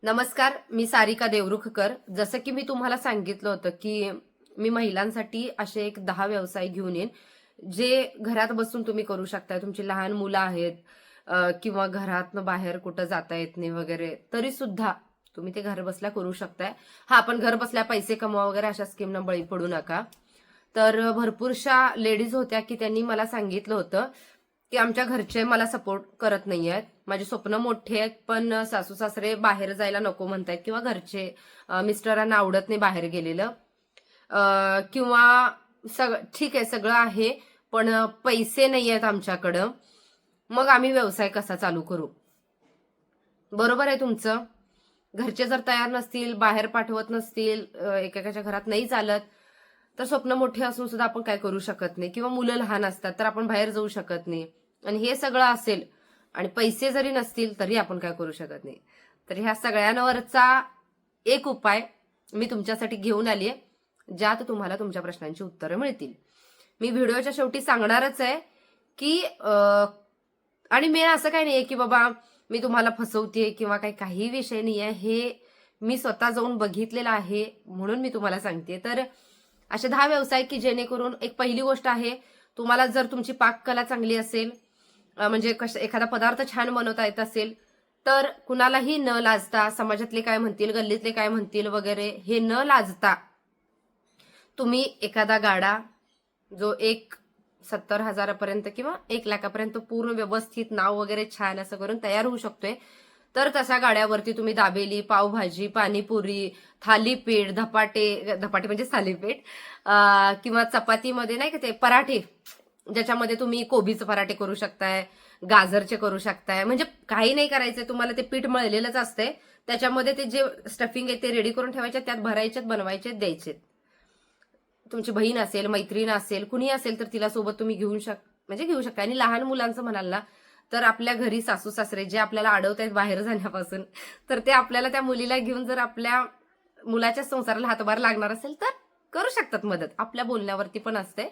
नमस्कार, मी सारिका देवरुखकर. जसं की मी तुम्हाला सांगितलं होतं की मी महिलांसाठी असे एक 10 व्यवसाय घेऊन येईन, जे घरात बसून तुम्ही करू शकताय. तुमची लहान मुलं आहेत किंवा घरातनं बाहेर कुठं जाता येत नाही वगैरे, तरी सुद्धा तुम्ही ते घर बसल्या करू शकताय. हा, आपण घर बसल्या पैसे कमवा वगैरे अशा स्कीमना बळी पडू नका. तर भरपूरशा लेडीज होत्या की त्यांनी मला सांगितलं होतं की आमच्या घरचे मला सपोर्ट करत नाहीयेत. माझे स्वप्न मोठे आहेत, पण सासू सासरे बाहेर जायला नको म्हणतायत किंवा घरचे मिस्टरांना आवडत नाही बाहेर गेलेलं. किंवा ठीक आहे, सगळं आहे, पण पैसे नाही आहेत आमच्याकडं. मग आम्ही व्यवसाय कसा चालू करू? बरोबर आहे तुमचं. घरचे जर तयार नसतील, बाहेर पाठवत नसतील, एकेकाच्या घरात नाही चालत, तर स्वप्न मोठे असून सुद्धा आपण काय करू शकत नाही. किंवा मुलं लहान असतात तर आपण बाहेर जाऊ शकत नाही. आणि हे सगळं असेल आणि पैसे जरी नसतील तरी आपण काय करू शकत नाही. तर ह्या सगळ्यांवरचा एक उपाय मी तुमच्यासाठी घेऊन आली आहे, ज्यात तुम्हाला तुमच्या प्रश्नांची उत्तरं मिळतील. मी व्हिडिओच्या शेवटी सांगणारच आहे की आणि मी असं काही नाहीये की बाबा मी तुम्हाला फसवते किंवा काही विषय नाहीये. हे मी स्वतः जाऊन बघितलेलं आहे म्हणून मी तुम्हाला सांगते. तर असे 10 व्यवसाय की जेणेकरून एक पहिली गोष्ट आहे, तुम्हाला जर तुमची पाककला चांगली असेल, म्हणजे एखादा पदार्थ छान बनवता येत असेल, तर कुणालाही न लाजता, समाजातले काय म्हणतील, गल्लीतले काय म्हणतील वगैरे हे न लाजता तुम्ही एखादा गाडा जो 70,000 किंवा 1,00,000 पूर्ण व्यवस्थित नाव वगैरे छान असं करून तयार होऊ शकतोय, तर तशा गाड्यावरती तुम्ही दाबेली, पावभाजी, पाणीपुरी, थालीपीठ, धपाटे म्हणजे थालीपीठ, किंवा चपातीमध्ये नाही का ते पराठे, ज्याच्यामध्ये तुम्ही कोबीचे पराठे करू शकताय, गाजरचे करू शकताय. म्हणजे काही नाही करायचंय तुम्हाला, ते पीठ मळलेलंच असतंय, त्याच्यामध्ये ते जे स्टफिंग आहे ते रेडी करून ठेवायचे, त्यात भरायचे, बनवायचे, द्यायचे. तुमची बहीण असेल, मैत्रीण असेल, कुणी असेल तर तिला सोबत तुम्ही घेऊ शकता. आणि लहान मुलांचं म्हणाल ना, तर आपल्या घरी सासू सासरे जे आपल्याला अडवतायत बाहेर जाण्यापासून, तर ते आपल्याला त्या मुलीला घेऊन जर आपल्या मुलाच्या संसाराला हातभार लागणार असेल तर करू शकतात मदत. आपल्या बोलण्यावरती पण असते.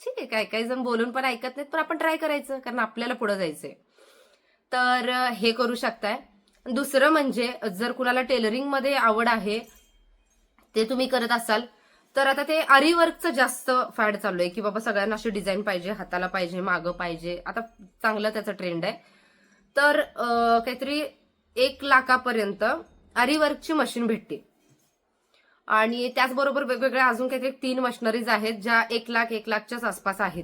ठीक आहे, काही काही जण बोलून पण ऐकत नाहीत, पण आपण ट्राय करायचं, कारण आपल्याला पुढे जायचंय. तर हे करू शकताय. दुसरं म्हणजे जर कुणाला टेलरिंग मध्ये आवड आहे, ते तुम्ही करत असाल, तर आता ते आरी वर्कचं जास्त फॅड चालू आहे की बाबा सगळ्यांना अशी डिझाईन पाहिजे, हाताला पाहिजे, मागं पाहिजे. आता चांगलं त्याचं ट्रेंड आहे. तर काहीतरी 1,00,000पर्यंत आरी वर्कची मशीन भेटते. आणि त्याचबरोबर वेगवेगळ्या अजून काहीतरी 3 मशिनरीज आहेत, ज्या 1,00,000 1,00,000च्याच आसपास आहेत.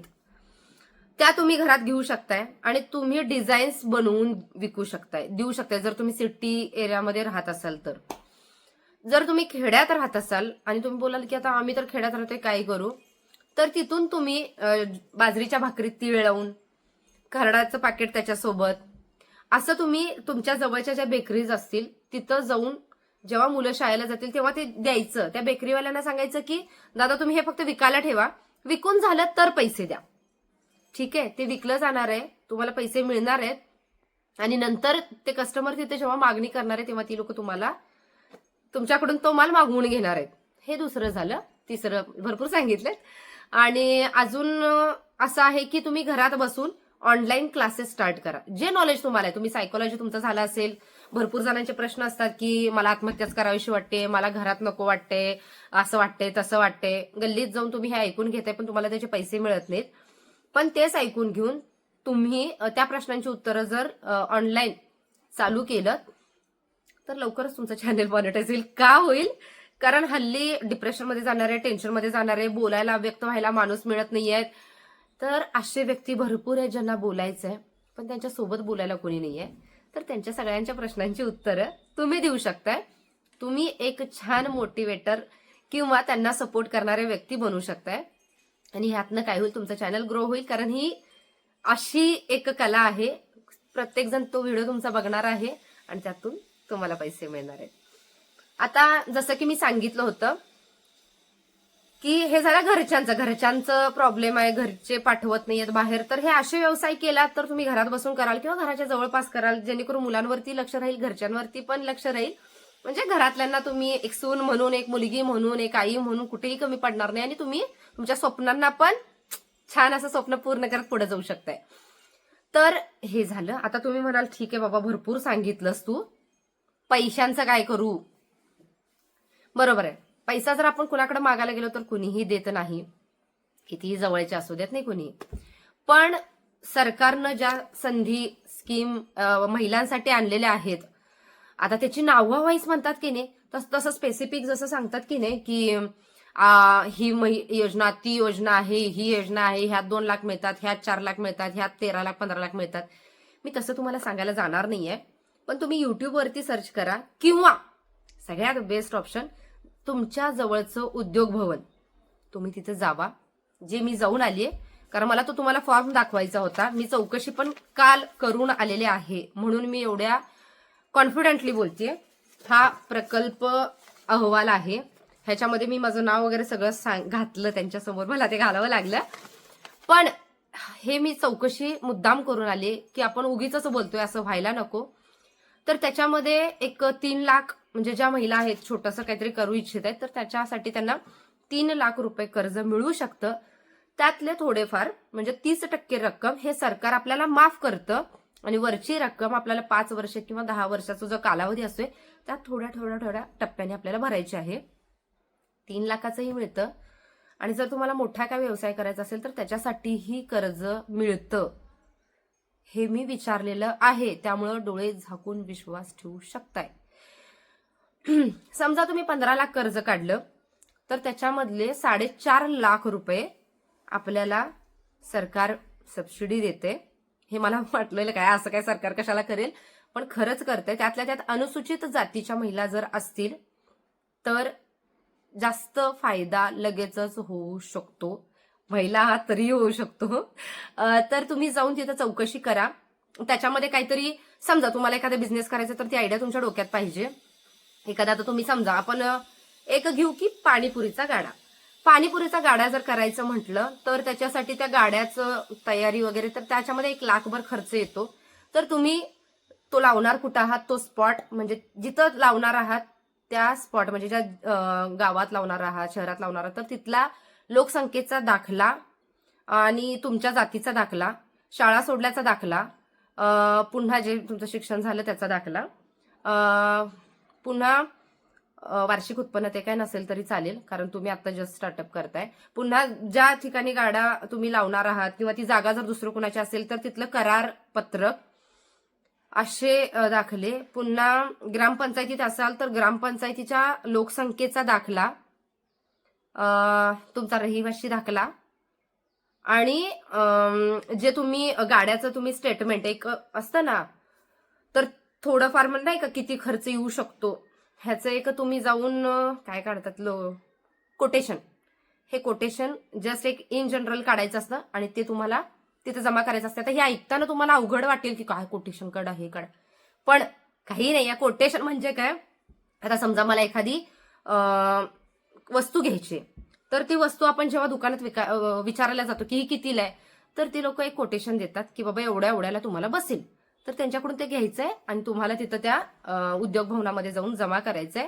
त्या तुम्ही घरात घेऊ शकताय आणि तुम्ही डिझाईन्स बनवून विकू शकताय, देऊ शकताय, जर तुम्ही सिटी एरियामध्ये राहत असाल तर. जर तुम्ही खेड्यात राहत असाल आणि तुम्ही बोलाल की आता आम्ही तर खेड्यात राहतोय, काय करू, तर तिथून तुम्ही बाजरीच्या भाकरीत तीळ लावून, खरडाचं पाकिट त्याच्यासोबत, असं तुम्ही तुमच्या जवळच्या ज्या बेकरीज असतील तिथं जाऊन जेव्हा मुलं शाळेला जातील तेव्हा ते द्यायचं. त्या बेकरीवाल्यांना सांगायचं की दादा तुम्ही हे फक्त विकायला ठेवा, विकून झालं तर पैसे द्या. ठीक आहे, ते विकलं जाणार आहे, तुम्हाला पैसे मिळणार आहेत, आणि नंतर ते कस्टमर तिथे जेव्हा मागणी करणार आहे तेव्हा ती लोक तुम्हाला तुमच्याकडून तो माल मागवून घेणार आहेत. हे दुसरं झालं. तिसरं भरपूर सांगितलं. आणि अजून असं आहे की तुम्ही घरात बसून ऑनलाईन क्लासेस स्टार्ट करा. जे नॉलेज तुम्हाला आहे, तुम्ही सायकोलॉजी तुमचं झालं असेल, भरपूर जणांचे प्रश्न असतात की मला आत्महत्याच करावीशी वाटते, मला घरात नको वाटते, असं वाटते, तसं वाटते. गल्लीत जाऊन तुम्ही हे ऐकून घेताय पण तुम्हाला त्याचे पैसे मिळत नाहीत. पण तेच ऐकून घेऊन तुम्ही त्या प्रश्नांची उत्तरं जर ऑनलाईन चालू केलं तर लवकरच तुमचं चॅनल मॉनिटाईज होईल. का होईल? कारण हल्ली डिप्रेशनमध्ये जाणारे, टेन्शनमध्ये जाणारे, बोलायला, व्यक्त व्हायला माणूस मिळत नाहीयेत. तर असे व्यक्ती भरपूर आहेत ज्यांना बोलायचं आहे पण त्यांच्या सोबत बोलायला कोणी नाहीये. तर त्यांच्या सगळ्यांच्या प्रश्नांची उत्तरं तुम्ही देऊ शकताय. तुम्ही एक छान मोटिवेटर किंवा त्यांना सपोर्ट करणारे व्यक्ती बनू शकताय. आणि ह्यातनं काय होईल, तुमचं चॅनल ग्रो होईल. कारण ही अशी एक कला आहे, प्रत्येक जण तो व्हिडिओ तुमचा बघणार आहे आणि त्यातून तुम्हाला पैसे मिळणार आहेत. आता जसं की मी सांगितलं होतं की हे झालं घरच्यांचं प्रॉब्लेम आहे, घरचे पाठवत नाहीयेत बाहेर. तर हे असे व्यवसाय केलात तर तुम्ही घरात बसून कराल किंवा घराच्या जवळपास कराल, जेणेकरून मुलांवरती लक्ष राहील, घरच्यांवरती पण लक्ष राहील. म्हणजे घरातल्यांना तुम्ही एक सून म्हणून, एक मुलगी म्हणून, एक आई म्हणून कुठेही कमी पडणार नाही आणि तुम्ही तुमच्या स्वप्नांना पण छान असं स्वप्न पूर्ण करत पुढे जाऊ शकताय. तर हे झालं. आता तुम्ही म्हणाल ठीक आहे बाबा भरपूर सांगितलंस तू, पैशांचं काय करू? बरोबर आहे. पैसा जर आपण कुणाकडे मागायला गेलो तर कुणीही देत नाही, कितीही जवळचे असू देत नाही कुणी. पण सरकारनं ज्या संधी स्कीम महिलांसाठी आणलेल्या आहेत, आता त्याची नावं वाईज म्हणतात की नाही, तसं स्पेसिफिक जसं सांगतात की नाही की ही योजना, ती योजना आहे, ही योजना आहे, ह्यात 2 लाख मिळतात, ह्यात 4 लाख मिळतात, ह्यात 13 लाख 15 लाख मिळतात. मी तसं तुम्हाला सांगायला जाणार नाहीये, पण तुम्ही युट्यूबवरती सर्च करा किंवा सगळ्यात बेस्ट ऑप्शन तुमच्या जवळचं उद्योग भवन, तुम्ही तिथे जावा, जे मी जाऊन आलीये. कारण मला तो तुम्हाला फॉर्म दाखवायचा होता. मी चौकशी पण काल करून आलेले आहे, म्हणून मी एवढ्या कॉन्फिडेंटली बोलतेय. हा प्रकल्प अहवाल आहे, ह्याच्यामध्ये मी माझं नाव वगैरे सगळं घातलं त्यांच्यासमोर, मला ते घालावं लागलं. पण हे मी चौकशी मुद्दाम करून आले की आपण उगीच बोलतोय असं व्हायला नको. तर त्याच्यामध्ये एक 3 लाख, म्हणजे ज्या महिला आहेत छोटंसं काहीतरी करू इच्छित आहेत, तर त्याच्यासाठी त्यांना 3 लाख रुपये कर्ज मिळू शकतं. त्यातले थोडेफार म्हणजे 30% रक्कम हे सरकार आपल्याला माफ करतं आणि वरची रक्कम आपल्याला 5 वर्ष किंवा 10 वर्षाचा जो कालावधी असतोय त्यात थोड्या टप्प्याने आपल्याला भरायची आहे. 3 लाखाचंही मिळतं. आणि जर तुम्हाला मोठा काय व्यवसाय करायचा असेल तर त्याच्यासाठीही कर्ज मिळतं. हे मी विचारलेलं आहे, त्यामुळं डोळे झाकून विश्वास ठेवू शकताय. समजा तुम्ही 15 लाख कर्ज काढलं तर त्याच्यामधले 4.5 लाख रुपये आपल्याला सरकार सबसिडी देते. हे मला वाटलेलं काय असं काय सरकार कशाला करेल, पण खरंच करते. त्यातल्या त्यात अनुसूचित जातीच्या महिला जर असतील तर जास्त फायदा लगेचच होऊ शकतो. महिला हा तरी होऊ शकतो. तर तुम्ही जाऊन तिथं चौकशी करा. त्याच्यामध्ये काहीतरी समजा तुम्हाला एखादा बिझनेस करायचा तर ती आयडिया तुमच्या डोक्यात पाहिजे. एखादा आता तुम्ही समजा आपण एक घेऊ की पाणीपुरीचा गाडा. पाणीपुरीचा गाडा जर करायचं म्हटलं तर त्याच्यासाठी त्या गाड्याचं तयारी वगैरे, तर त्याच्यामध्ये 1 लाखभर खर्च येतो. तर तुम्ही तो लावणार कुठं आहात, तो स्पॉट म्हणजे जिथं लावणार आहात त्या स्पॉट म्हणजे ज्या गावात लावणार आहात, शहरात लावणार आहात, तर तिथला लोकसंख्येचा दाखला आणि तुमच्या जातीचा दाखला, शाळा सोडल्याचा दाखला, पुन्हा जे तुमचं शिक्षण झालं त्याचा दाखला, पुन्हा वार्षिक उत्पन्न ते काय नसेल तरी चालेल, कारण तुम्ही आता जस्ट स्टार्टअप करताय. पुन्हा ज्या ठिकाणी गाडा तुम्ही लावणार आहात किंवा ती जागा जर दुसरं कुणाची असेल तर तिथलं करार पत्रक, असे दाखले. पुन्हा ग्रामपंचायतीत असाल तर ग्रामपंचायतीच्या लोकसंख्येचा दाखला, तुमचा रहिवासी दाखला आणि जे तुम्ही गाड्याचं तुम्ही स्टेटमेंट एक असतं ना, तर थोडंफार म्हणजे नाही का किती खर्च येऊ शकतो ह्याचं एक तुम्ही जाऊन काय काढतात कोटेशन. हे कोटेशन जस्ट एक इन जनरल काढायचं असतं आणि ते तुम्हाला तिथे जमा करायचं असतं. तर हे ऐकताना तुम्हाला अवघड वाटेल की काय कोटेशन काढा हे काढा, पण काही नाही. या कोटेशन म्हणजे काय, आता समजा मला एखादी वस्तू घ्यायची, तर ती वस्तू आपण जेव्हा दुकानात विचारायला जातो की ही कितीला आहे, तर ती लोक एक कोटेशन देतात की बाबा एवढ्या एवढ्याला तुम्हाला बसेल. तर त्यांच्याकडून ते घ्यायचंय आणि तुम्हाला तिथं त्या उद्योग भवनामध्ये जाऊन जमा करायचंय.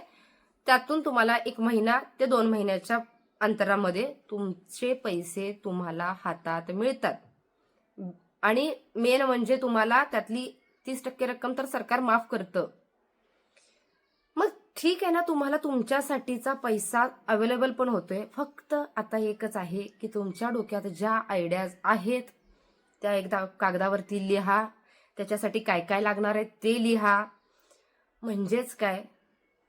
त्यातून तुम्हाला 1 महिना ते 2 महिन्याच्या अंतरामध्ये तुमचे पैसे तुम्हाला हातात मिळतात. आणि मेन म्हणजे तुम्हाला त्यातली 30% रक्कम तर सरकार माफ करतं. मग ठीक आहे ना, तुम्हाला तुमच्यासाठीचा पैसा अवेलेबल पण होतोय. फक्त आता एकच आहे की तुमच्या डोक्यात ज्या आयडियाज आहेत त्या एकदा कागदावरती लिहा. त्याच्यासाठी काय काय लागणार आहे ते लिहा. म्हणजेच काय,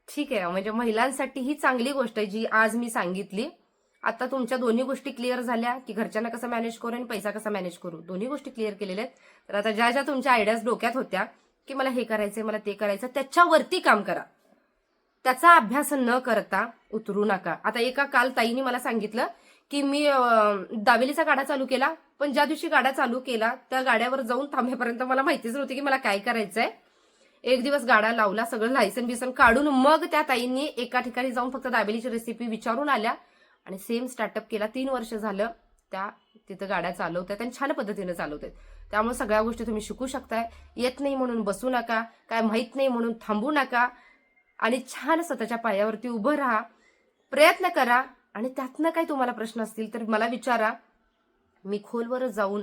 ठीक आहे, म्हणजे महिलांसाठी ही चांगली गोष्ट आहे जी आज मी सांगितली. आता तुमच्या दोन्ही गोष्टी क्लिअर झाल्या की घरच्यांना कसं मॅनेज करू आणि पैसा कसा मॅनेज करू, दोन्ही गोष्टी क्लिअर केलेल्या आहेत. तर आता ज्या ज्या तुमच्या आयडियाज डोक्यात होत्या की मला हे करायचंय, मला ते करायचं, त्याच्यावरती काम करा. त्याचा अभ्यास न करता उतरू नका. आता एका काल ताईने मला सांगितलं की मी दाबेलीचा गाडा चालू केला, पण ज्या दिवशी गाडा चालू केला त्या गाड्यावर जाऊन थांबेपर्यंत मला माहितीच नव्हती की मला काय करायचंय. एक दिवस गाडा लावला, सगळं लायसन बिसन काढून मग त्या ताईंनी एका ठिकाणी जाऊन फक्त दाबेलीची रेसिपी विचारून आल्या आणि सेम स्टार्टअप केला. 3 वर्ष झालं त्या तिथं गाड्या चालवतात आणि छान पद्धतीने चालवतात. त्यामुळे सगळ्या गोष्टी तुम्ही शिकू शकताय. येत नाही म्हणून बसू नका, काय माहित नाही म्हणून थांबू नका आणि छान स्वतःच्या पायावरती उभं राहा, प्रयत्न करा. आणि त्यातनं काही तुम्हाला प्रश्न असतील तर मला विचारा. मी खोलवर जाऊन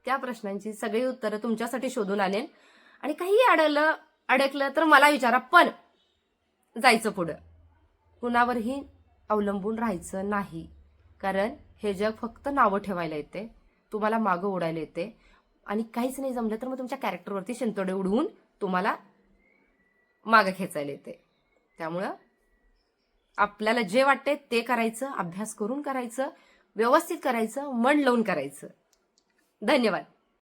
त्या प्रश्नांची सगळी उत्तरं तुमच्यासाठी शोधून आणेन. आणि काही अडकलं तर मला विचारा. पण जायचं पुढं. कुणावरही अवलंबून राहायचं नाही, कारण हे जग फक्त नावं ठेवायला येते, तुम्हाला मागं ओढायला येते. आणि काहीच नाही जमलं तर मग तुमच्या कॅरेक्टरवरती शिंतोडे उडवून तुम्हाला मागं खेचायला येते. त्यामुळं आपल्याला जे वाटते ते करायचं, अभ्यास करून करायचं, व्यवस्थित करायचं, मन लावून करायचं. धन्यवाद.